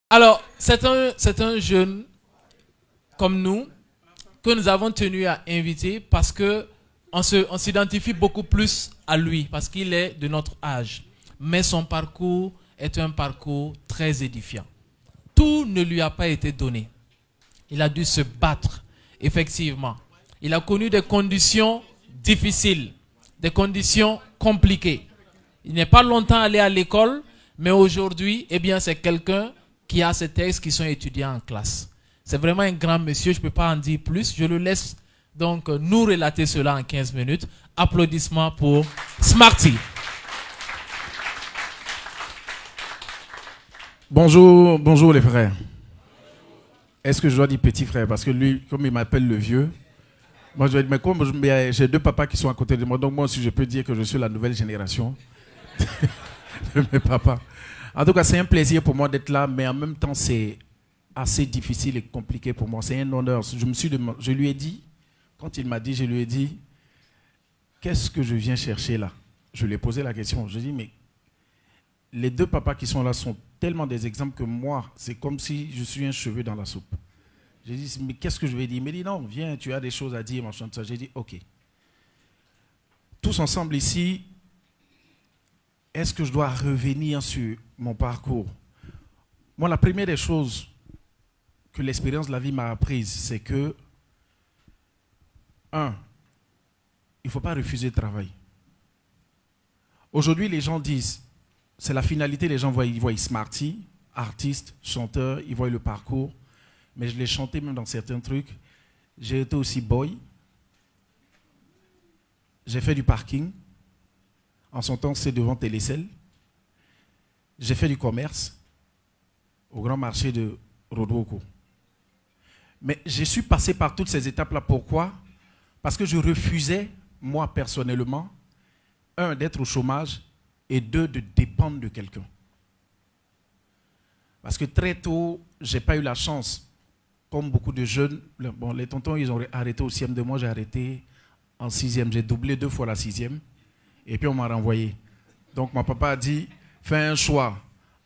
Alors, c'est un jeune comme nous que nous avons tenu à inviter parce que on s'identifie beaucoup plus à lui parce qu'il est de notre âge. Mais son parcours est un parcours très édifiant. Tout ne lui a pas été donné. Il a dû se battre, effectivement. Il a connu des conditions difficiles, des conditions compliquées. Il n'est pas longtemps allé à l'école, mais aujourd'hui, eh bien, c'est quelqu'un qui a ses textes qui sont étudiés en classe. C'est vraiment un grand monsieur, je ne peux pas en dire plus. Je le laisse donc nous relater cela en 15 minutes. Applaudissements pour Smarty. Bonjour, bonjour les frères. Est-ce que je dois dire petit frère? Parce que lui, comme il m'appelle le vieux, moi je vais dire, mais comme j'ai deux papas qui sont à côté de moi, donc moi aussi je peux dire que je suis la nouvelle génération de mes papas. En tout cas, c'est un plaisir pour moi d'être là, mais en même temps, c'est assez difficile et compliqué pour moi. C'est un honneur. Je lui ai dit, quand il m'a dit, je lui ai dit, qu'est-ce que je viens chercher là? Je lui ai posé la question. Je lui ai dit, mais les deux papas qui sont là sont tellement des exemples que moi, c'est comme si je suis un cheveu dans la soupe. J'ai dit, mais qu'est-ce que je vais dire? Il m'a dit, non, viens, tu as des choses à dire, machin, ça. J'ai dit, ok. Tous ensemble ici, est-ce que je dois revenir sur mon parcours? Moi, la première des choses que l'expérience de la vie m'a apprise, c'est que, il ne faut pas refuser le travail. Aujourd'hui, les gens disent, c'est la finalité, les gens ils voient Smarty, artiste, chanteur, ils voient le parcours, mais je l'ai chanté même dans certains trucs. J'ai été aussi boy, j'ai fait du parking, en son temps c'est devant Télécel, j'ai fait du commerce au grand marché de Rodwoko. Mais je suis passé par toutes ces étapes-là, pourquoi? Parce que je refusais, moi personnellement, d'être au chômage, et deux, de dépendre de quelqu'un. Parce que très tôt, je n'ai pas eu la chance, comme beaucoup de jeunes, bon, les tontons, ils ont arrêté au 6e de moi, j'ai arrêté en 6e, j'ai doublé 2 fois la 6e, et puis on m'a renvoyé. Donc mon papa a dit, fais un choix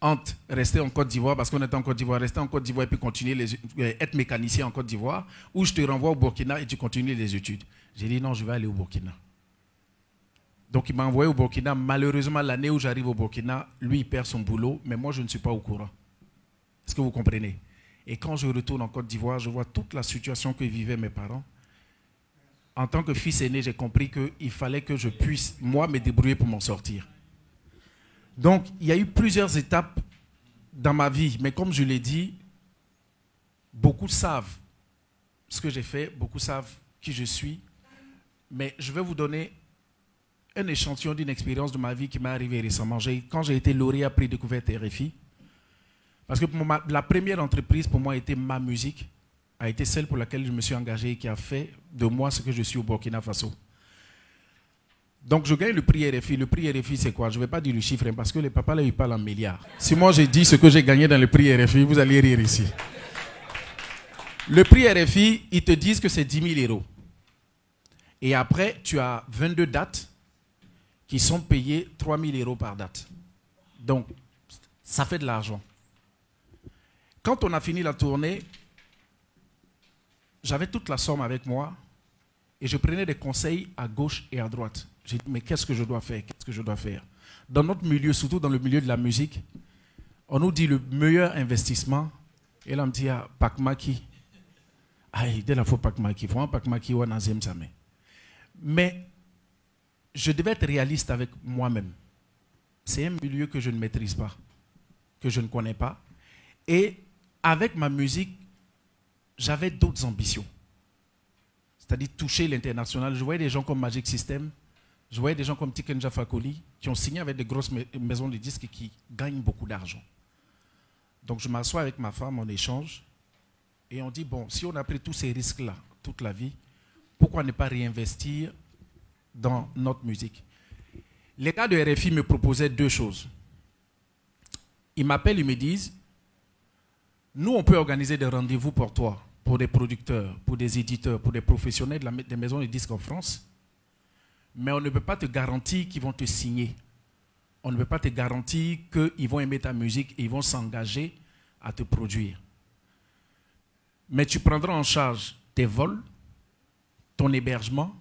entre rester en Côte d'Ivoire, parce qu'on était en Côte d'Ivoire, rester en Côte d'Ivoire et puis continuer être mécanicien en Côte d'Ivoire, ou je te renvoie au Burkina et tu continues les études. J'ai dit non, je vais aller au Burkina. Donc il m'a envoyé au Burkina. Malheureusement, l'année où j'arrive au Burkina, lui, il perd son boulot, mais moi, je ne suis pas au courant. Est-ce que vous comprenez? Et quand je retourne en Côte d'Ivoire, je vois toute la situation que vivaient mes parents. En tant que fils aîné, j'ai compris qu'il fallait que je puisse, moi, me débrouiller pour m'en sortir. Donc, il y a eu plusieurs étapes dans ma vie, mais comme je l'ai dit, beaucoup savent ce que j'ai fait, beaucoup savent qui je suis, mais je vais vous donner un échantillon d'une expérience de ma vie qui m'est arrivée récemment. Quand j'ai été lauréat prix découverte RFI, parce que la première entreprise pour moi était ma musique, a été celle pour laquelle je me suis engagé et qui a fait de moi ce que je suis au Burkina Faso. Donc je gagne le prix RFI. Le prix RFI, c'est quoi? Je ne vais pas dire le chiffre, parce que les papas là, ils parlent en milliards. Si moi j'ai dit ce que j'ai gagné dans le prix RFI, vous allez rire ici. Le prix RFI, ils te disent que c'est 10 000 euros. Et après, tu as 22 dates qui sont payés 3 000 euros par date. Donc, ça fait de l'argent. Quand on a fini la tournée, j'avais toute la somme avec moi et je prenais des conseils à gauche et à droite. J'ai dit, mais qu'est-ce que je dois faire? Qu'est-ce que je dois faire? Dans notre milieu, surtout dans le milieu de la musique, on nous dit le meilleur investissement. Et là, on me dit, ah, Pakmaki. Aïe, dès la fois Pakmaki. Vraiment, Pakmaki, on a mais je devais être réaliste avec moi-même. C'est un milieu que je ne maîtrise pas, que je ne connais pas. Et avec ma musique, j'avais d'autres ambitions. C'est-à-dire toucher l'international. Je voyais des gens comme Magic System, je voyais des gens comme Tikenja Fakoli, qui ont signé avec des grosses maisons de disques et qui gagnent beaucoup d'argent. Donc je m'assois avec ma femme, on échange, et on dit, bon, si on a pris tous ces risques-là toute la vie, pourquoi ne pas réinvestir dans notre musique? Les gars de RFI me proposaient 2 choses. Ils m'appellent, ils me disent, nous on peut organiser des rendez-vous pour toi, pour des producteurs, pour des éditeurs, pour des professionnels des maisons de disques en France, mais on ne peut pas te garantir qu'ils vont te signer. On ne peut pas te garantir qu'ils vont aimer ta musique et ils vont s'engager à te produire. Mais tu prendras en charge tes vols, ton hébergement,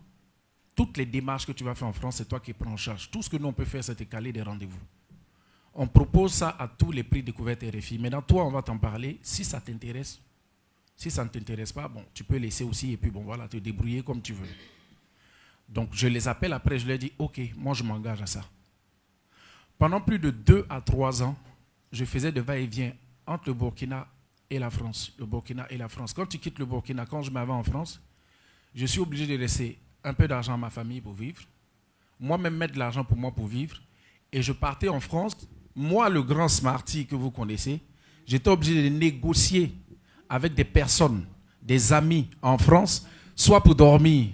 toutes les démarches que tu vas faire en France, c'est toi qui prends en charge. Tout ce que nous on peut faire, c'est te caler des rendez-vous. On propose ça à tous les prix découvertes RFI. Maintenant, toi, on va t'en parler. Si ça t'intéresse, si ça ne t'intéresse pas, bon, tu peux laisser aussi et puis bon, voilà, te débrouiller comme tu veux. Donc, je les appelle après, je leur dis, ok, moi, je m'engage à ça. Pendant plus de 2 à 3 ans, je faisais de va-et-vient entre le Burkina et la France. Le Burkina et la France. Quand tu quittes le Burkina, quand je m'en vais en France, je suis obligé de laisser un peu d'argent à ma famille pour vivre. Moi-même mettre de l'argent pour moi pour vivre. Et je partais en France. Moi, le grand smarty que vous connaissez, j'étais obligé de négocier avec des personnes, des amis en France, soit pour dormir.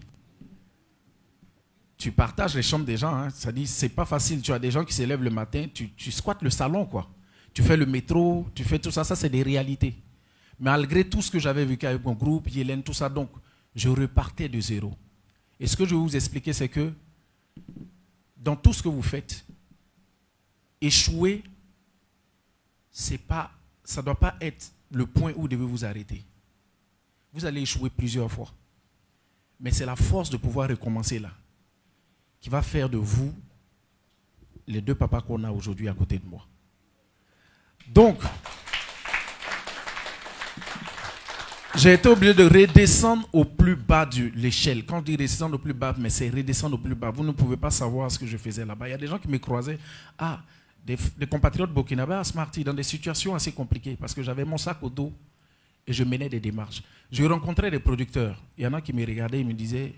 Tu partages les chambres des gens, hein. Ça dit, c'est pas facile. Tu as des gens qui se lèvent le matin, tu squattes le salon, quoi. Tu fais le métro, tu fais tout ça, ça c'est des réalités. Malgré tout ce que j'avais vécu avec mon groupe, Yélène, tout ça, donc, je repartais de zéro. Et ce que je vais vous expliquer, c'est que dans tout ce que vous faites, échouer, ça ne doit pas être le point où vous devez vous arrêter. Vous allez échouer plusieurs fois. Mais c'est la force de pouvoir recommencer là qui va faire de vous les 2 papas qu'on a aujourd'hui à côté de moi. Donc, j'ai été obligé de redescendre au plus bas de l'échelle. Quand je dis redescendre au plus bas, mais c'est redescendre au plus bas. Vous ne pouvez pas savoir ce que je faisais là-bas. Il y a des gens qui me croisaient. Ah, des compatriotes burkinabés à Smarty, dans des situations assez compliquées, parce que j'avais mon sac au dos et je menais des démarches. Je rencontrais des producteurs. Il y en a qui me regardaient et me disaient,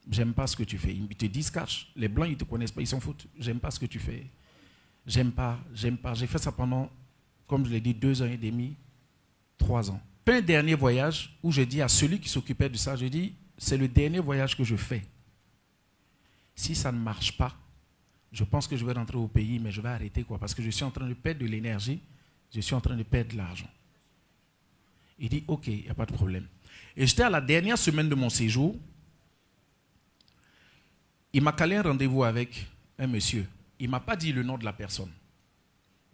j'aime pas ce que tu fais. Ils te disent cash. Les blancs, ils ne te connaissent pas, ils s'en foutent. J'aime pas ce que tu fais. J'aime pas, j'aime pas. J'ai fait ça pendant, comme je l'ai dit, 2 ans et demi, 3 ans. Un dernier voyage où j'ai dit à celui qui s'occupait de ça, j'ai dit, c'est le dernier voyage que je fais. Si ça ne marche pas, je pense que je vais rentrer au pays, mais je vais arrêter, quoi, parce que je suis en train de perdre de l'énergie, je suis en train de perdre de l'argent. Il dit, ok, il n'y a pas de problème. Et j'étais à la dernière semaine de mon séjour. Il m'a calé un rendez-vous avec un monsieur. Il ne m'a pas dit le nom de la personne.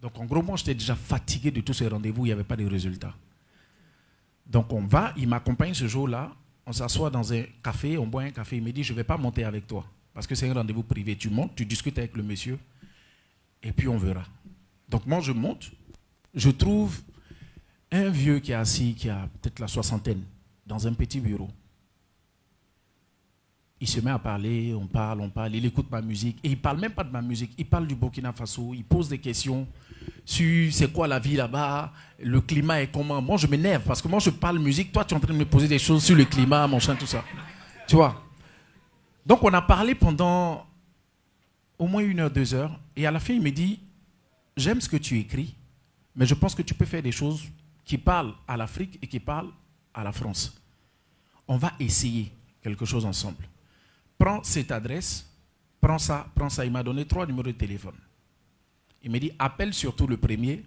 Donc en gros, moi, j'étais déjà fatigué de tous ces rendez-vous, il n'y avait pas de résultats. Donc on va, il m'accompagne ce jour-là, on s'assoit dans un café, on boit un café, il me dit, je ne vais pas monter avec toi, parce que c'est un rendez-vous privé. Tu montes, tu discutes avec le monsieur, et puis on verra. Donc moi, je monte, je trouve un vieux qui est assis, qui a peut-être la 60aine, dans un petit bureau. Il se met à parler, on parle, il écoute ma musique. Et il ne parle même pas de ma musique, il parle du Burkina Faso, il pose des questions sur c'est quoi la vie là-bas, le climat est comment. Moi, je m'énerve parce que moi, je parle musique, toi, tu es en train de me poser des choses sur le climat, mon chien, tout ça. Tu vois. Donc, on a parlé pendant au moins 1 heure, 2 heures. Et à la fin, il me dit, j'aime ce que tu écris, mais je pense que tu peux faire des choses qui parlent à l'Afrique et qui parlent à la France. On va essayer quelque chose ensemble. Prends cette adresse, prends ça. Il m'a donné 3 numéros de téléphone. Il m'a dit, appelle surtout le premier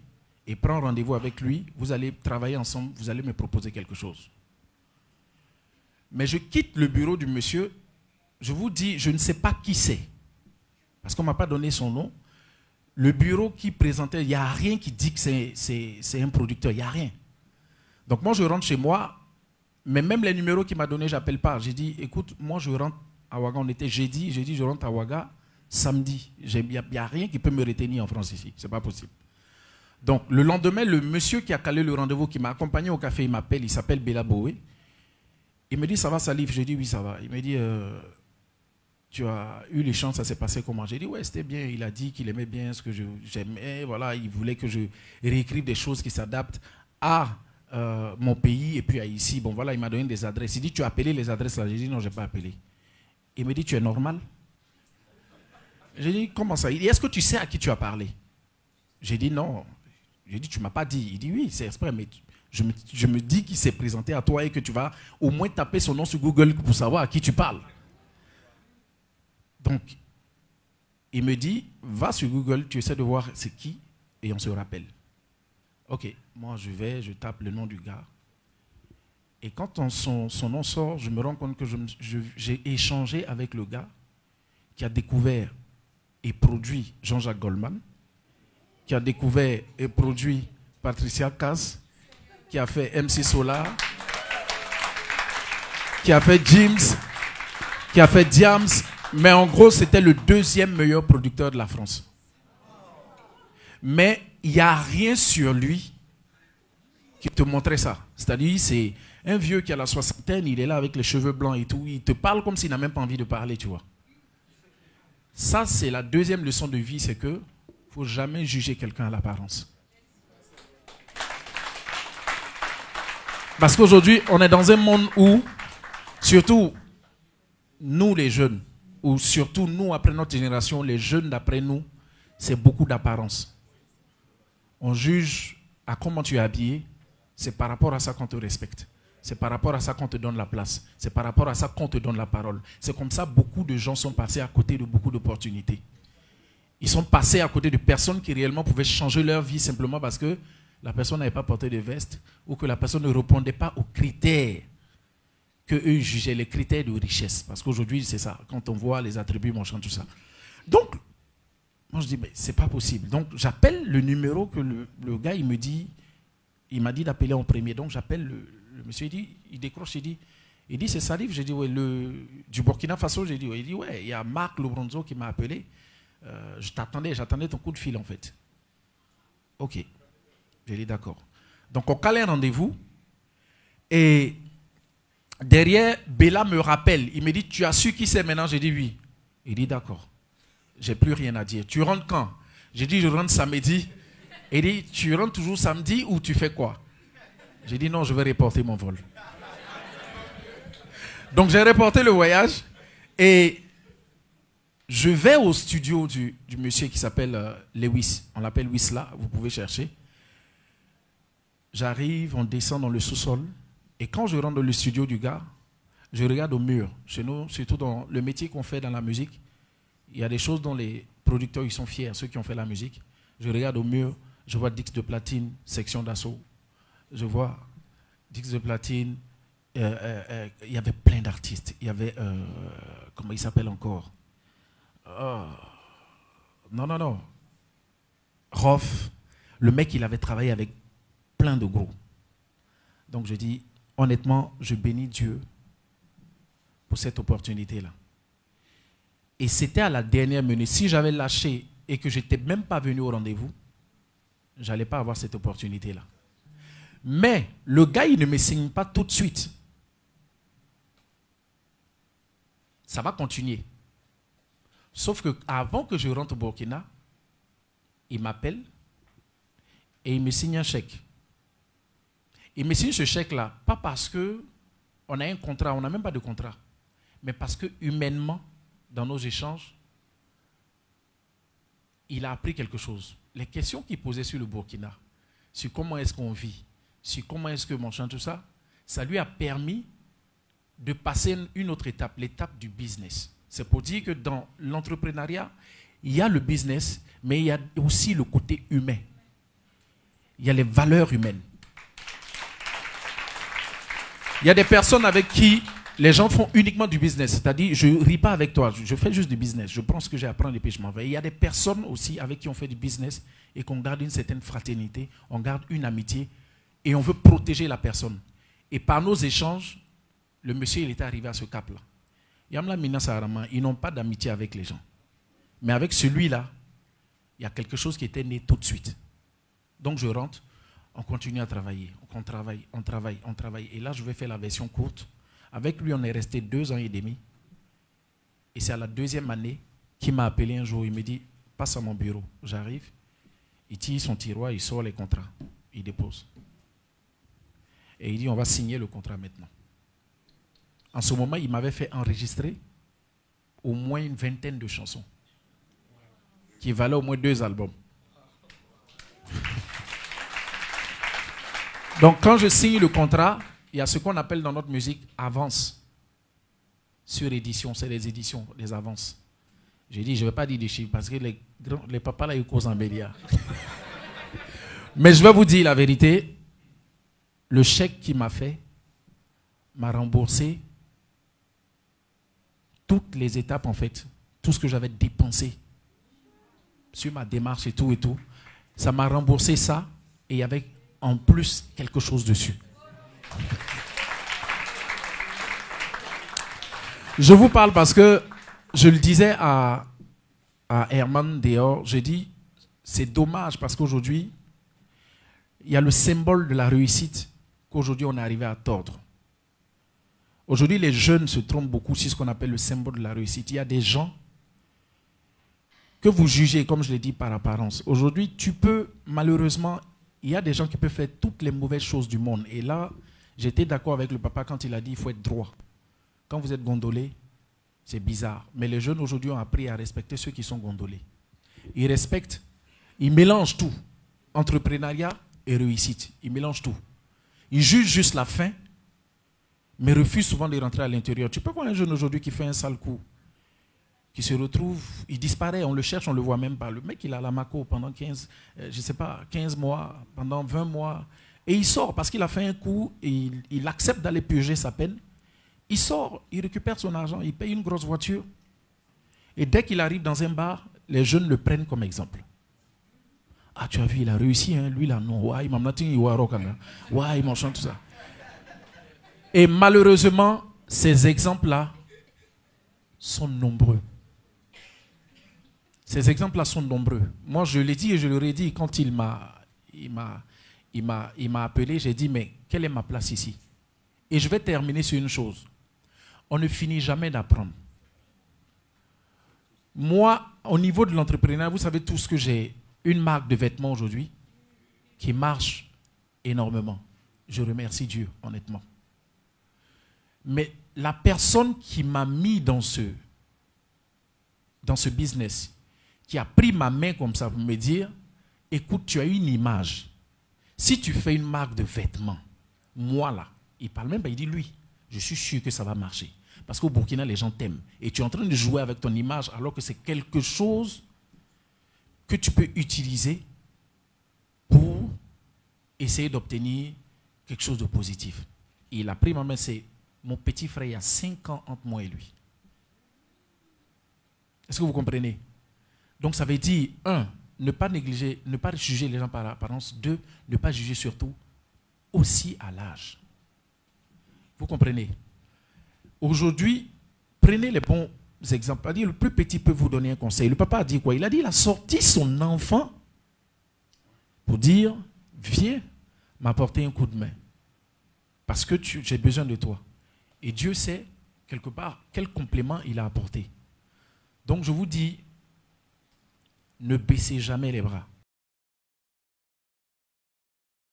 et prends rendez-vous avec lui. Vous allez travailler ensemble, vous allez me proposer quelque chose. Mais je quitte le bureau du monsieur. Je vous dis, je ne sais pas qui c'est. Parce qu'on ne m'a pas donné son nom. Le bureau qui présentait, il n'y a rien qui dit que c'est un producteur. Il n'y a rien. Donc moi, je rentre chez moi. Mais même les numéros qu'il m'a donnés, je n'appelle pas. J'ai dit, écoute, moi, je rentre à Ouaga. On était jeudi. J'ai dit, je rentre à Ouaga samedi. Il n'y a rien qui peut me retenir en France ici. Ce n'est pas possible. Donc, le lendemain, le monsieur qui a calé le rendez-vous, qui m'a accompagné au café, il m'appelle. Il s'appelle Bella Boé. Il me dit, ça va, Salif? J'ai dit, oui, ça va. Il me dit, tu as eu les chances, ça s'est passé comment? J'ai dit, ouais, c'était bien. Il a dit qu'il aimait bien ce que j'aimais. Voilà, il voulait que je réécrive des choses qui s'adaptent à mon pays et puis à ici. Bon, voilà, il m'a donné des adresses. Il dit, tu as appelé les adresses là? J'ai dit, non, je n'ai pas appelé. Il me dit, tu es normal? J'ai dit, comment ça? Il dit, est-ce que tu sais à qui tu as parlé? J'ai dit, non. J'ai dit, tu ne m'as pas dit. Il dit, oui, c'est exprès, mais je me dis qu'il s'est présenté à toi et que tu vas au moins taper son nom sur Google pour savoir à qui tu parles. Donc, il me dit, va sur Google, tu essaies de voir c'est qui et on se rappelle. Ok, moi je tape le nom du gars. Et quand son nom sort, je me rends compte que j'ai échangé avec le gars qui a découvert et produit Jean-Jacques Goldman, qui a découvert et produit Patricia Cass, qui a fait MC Solar, qui a fait James, qui a fait Diams, mais en gros, c'était le deuxième meilleur producteur de la France. Mais il n'y a rien sur lui qui te montrait ça. C'est-à-dire, c'est un vieux qui a la soixantaine, il est là avec les cheveux blancs et tout, il te parle comme s'il n'a même pas envie de parler, tu vois. Ça, c'est la deuxième leçon de vie, c'est que il ne faut jamais juger quelqu'un à l'apparence. Parce qu'aujourd'hui, on est dans un monde où, surtout nous les jeunes, ou surtout nous après notre génération, les jeunes d'après nous, c'est beaucoup d'apparence. On juge à comment tu es habillé, c'est par rapport à ça qu'on te respecte. C'est par rapport à ça qu'on te donne la place. C'est par rapport à ça qu'on te donne la parole. C'est comme ça que beaucoup de gens sont passés à côté de beaucoup d'opportunités. Ils sont passés à côté de personnes qui réellement pouvaient changer leur vie simplement parce que la personne n'avait pas porté de veste ou que la personne ne répondait pas aux critères qu'eux jugeaient, les critères de richesse. Parce qu'aujourd'hui, c'est ça. Quand on voit les attributs, machin, tout ça. Donc, moi je dis, mais c'est pas possible. Donc, j'appelle le numéro que le gars, il m'a dit d'appeler en premier. Donc, j'appelle le monsieur, il décroche, il dit c'est Salif. J'ai dit, ouais, du Burkina Faso. J'ai dit, ouais. Il dit, ouais, il y a Marc Lobronzo qui m'a appelé. J'attendais ton coup de fil en fait. Ok. J'ai dit d'accord. Donc on cale un rendez-vous. Et derrière, Bella me rappelle. Il me dit, tu as su qui c'est maintenant? J'ai dit oui. Il dit d'accord. J'ai plus rien à dire. Tu rentres quand? J'ai dit je rentre samedi. Il dit, tu rentres toujours samedi ou tu fais quoi? J'ai dit non, je vais reporter mon vol. Donc j'ai reporté le voyage et je vais au studio du monsieur qui s'appelle Lewis. On l'appelle Wisla, vous pouvez chercher. J'arrive, on descend dans le sous-sol. Et quand je rentre dans le studio du gars, je regarde au mur. Chez nous, surtout dans le métier qu'on fait dans la musique, il y a des choses dont les producteurs ils sont fiers, ceux qui ont fait la musique. Je regarde au mur, je vois Dix de Platine, section d'assaut. Je vois Dix de Platine. Il y avait plein d'artistes. Il y avait, comment il s'appelle encore? Non. Rof, le mec, il avait travaillé avec plein de gros. Donc je dis, honnêtement, je bénis Dieu pour cette opportunité-là. Et c'était à la dernière minute. Si j'avais lâché et que je n'étais même pas venu au rendez-vous, je n'allais pas avoir cette opportunité-là. Mais le gars, il ne me signe pas tout de suite. Ça va continuer. Sauf qu'avant que je rentre au Burkina, il m'appelle et il me signe un chèque. Il me signe ce chèque-là, pas parce qu'on a un contrat, on n'a même pas de contrat, mais parce que humainement, dans nos échanges, il a appris quelque chose. Les questions qu'il posait sur le Burkina, sur comment est-ce qu'on vit, sur comment est-ce que machin, tout ça, ça lui a permis de passer une autre étape, l'étape du business. C'est pour dire que dans l'entrepreneuriat, il y a le business, mais il y a aussi le côté humain. Il y a les valeurs humaines. Il y a des personnes avec qui les gens font uniquement du business. C'est-à-dire, je ne ris pas avec toi, je fais juste du business. Je pense que j'ai à apprendre et puis je m'en vais. Il y a des personnes aussi avec qui on fait du business et qu'on garde une certaine fraternité, on garde une amitié et on veut protéger la personne. Et par nos échanges, le monsieur, il est arrivé à ce cap-là. Yamla Mina Sarama, ils n'ont pas d'amitié avec les gens. Mais avec celui-là, il y a quelque chose qui était né tout de suite. Donc je rentre, on continue à travailler. On travaille. Et là, je vais faire la version courte. Avec lui, on est resté 2 ans et demi. Et c'est à la 2e année qu'il m'a appelé un jour. Il me dit, passe à mon bureau. J'arrive. Il tire son tiroir, il sort les contrats. Il dépose. Et il dit, on va signer le contrat maintenant. En ce moment, il m'avait fait enregistrer au moins une 20aine de chansons qui valaient au moins 2 albums. Donc, quand je signe le contrat, il y a ce qu'on appelle dans notre musique avance sur édition. C'est les éditions, les avances. J'ai dit, je ne vais pas dire des chiffres parce que les papas là, ils causent en béliard. Mais je vais vous dire la vérité. Le chèque qu'il m'a fait m'a remboursé toutes les étapes, en fait, tout ce que j'avais dépensé sur ma démarche et tout, ça m'a remboursé ça et il y avait en plus quelque chose dessus. Je vous parle parce que je le disais à Herman dehors, j'ai dit, c'est dommage parce qu'aujourd'hui, il y a le symbole de la réussite qu'aujourd'hui on est arrivé à tordre. Aujourd'hui, les jeunes se trompent beaucoup sur ce qu'on appelle le symbole de la réussite. Il y a des gens que vous jugez, comme je l'ai dit, par apparence. Aujourd'hui, tu peux, malheureusement, il y a des gens qui peuvent faire toutes les mauvaises choses du monde. Et là, j'étais d'accord avec le papa quand il a dit qu'il faut être droit. Quand vous êtes gondolé, c'est bizarre. Mais les jeunes aujourd'hui ont appris à respecter ceux qui sont gondolés. Ils respectent, ils mélangent tout. Entrepreneuriat et réussite. Ils mélangent tout. Ils jugent juste la fin, mais refusent souvent de rentrer à l'intérieur. Tu peux voir un jeune aujourd'hui qui fait un sale coup, qui se retrouve, il disparaît, on le cherche, on ne le voit même pas. Le mec, il a la Mako pendant 15 mois, pendant 20 mois. Et il sort parce qu'il a fait un coup et il accepte d'aller purger sa peine. Il sort, il récupère son argent, il paye une grosse voiture. Et dès qu'il arrive dans un bar, les jeunes le prennent comme exemple. Ah, tu as vu, il a réussi, hein? Lui là, non. Ouais, il m'a dit, ouais, il m'enchante tout ça. Et malheureusement, ces exemples-là sont nombreux. Ces exemples-là sont nombreux. Moi, je l'ai dit et je leur ai dit quand il m'a appelé, j'ai dit, mais quelle est ma place ici? Et je vais terminer sur une chose. On ne finit jamais d'apprendre. Moi, au niveau de l'entrepreneuriat, vous savez tous que j'ai une marque de vêtements aujourd'hui qui marche énormément. Je remercie Dieu, honnêtement. Mais la personne qui m'a mis dans ce business, qui a pris ma main comme ça pour me dire, écoute, tu as une image. Si tu fais une marque de vêtements, moi là, il parle même pas, il dit lui, je suis sûr que ça va marcher. Parce qu'au Burkina, les gens t'aiment. Et tu es en train de jouer avec ton image alors que c'est quelque chose que tu peux utiliser pour essayer d'obtenir quelque chose de positif. Et il a pris ma main, c'est mon petit frère, il y a 5 ans entre moi et lui. Est-ce que vous comprenez? Donc ça veut dire, 1, ne pas négliger, ne pas juger les gens par apparence. 2, ne pas juger surtout aussi à l'âge. Vous comprenez? Aujourd'hui, prenez les bons exemples. Le plus petit peut vous donner un conseil. Le papa a dit quoi? Il a dit, il a sorti son enfant pour dire, viens m'apporter un coup de main. Parce que j'ai besoin de toi. Et Dieu sait, quelque part, quel complément il a apporté. Donc je vous dis, ne baissez jamais les bras.